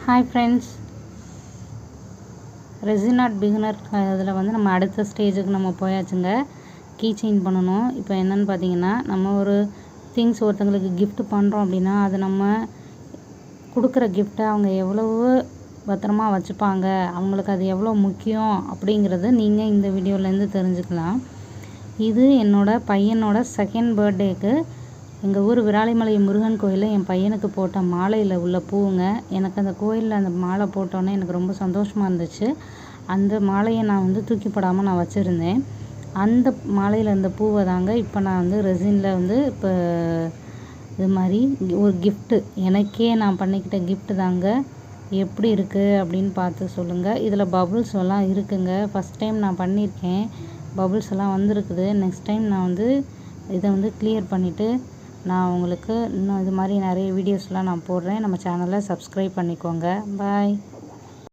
Hi friends, resin art beginner இதில் வந்து நம்ம அடுத்த ஸ்டேஜுக்கு நம்ம போயாச்சுங்க. கீ செயின் பண்ணணும். இப்போ என்னென்னு பார்த்தீங்கன்னா, நம்ம ஒரு திங்ஸ் ஒருத்தங்களுக்கு கிஃப்ட் பண்ணுறோம் அப்படின்னா, அது நம்ம கொடுக்குற கிஃப்ட்டை அவங்க எவ்வளவு பத்திரமா வச்சுப்பாங்க, அவங்களுக்கு அது எவ்வளோ முக்கியம் அப்படிங்கிறது நீங்கள் இந்த வீடியோலேருந்து தெரிஞ்சுக்கலாம். இது என்னோடய பையனோட செகண்ட் பர்த்டேக்கு எங்கள் ஊர் விராலிமலை முருகன் கோயிலில் என் பையனுக்கு போட்ட மாலையில் உள்ள பூவுங்க. எனக்கு அந்த கோயிலில் அந்த மாலை போட்டோன்னே எனக்கு ரொம்ப சந்தோஷமாக இருந்துச்சு. அந்த மாலையை நான் வந்து தூக்கி போடாமல் நான் வச்சுருந்தேன். அந்த மாலையில் இருந்த பூவை தாங்க இப்போ நான் வந்து ரெசினில் வந்து இப்போ இது மாதிரி ஒரு கிஃப்ட்டு, எனக்கே நான் பண்ணிக்கிட்ட கிஃப்ட்டு தாங்க. எப்படி இருக்குது அப்படின்னு பார்த்து சொல்லுங்கள். இதில் பபுள்ஸ் எல்லாம் இருக்குங்க. ஃபஸ்ட் டைம் நான் பண்ணியிருக்கேன், பபுள்ஸ் எல்லாம் வந்திருக்குது. நெக்ஸ்ட் டைம் நான் வந்து இதை வந்து கிளியர் பண்ணிவிட்டு நான் உங்களுக்கு இன்னும் இது மாதிரி நிறைய வீடியோஸ்லாம் நான் போடுறேன். நம்ம சேனலை சப்ஸ்கிரைப் பண்ணிக்கோங்க. பாய்.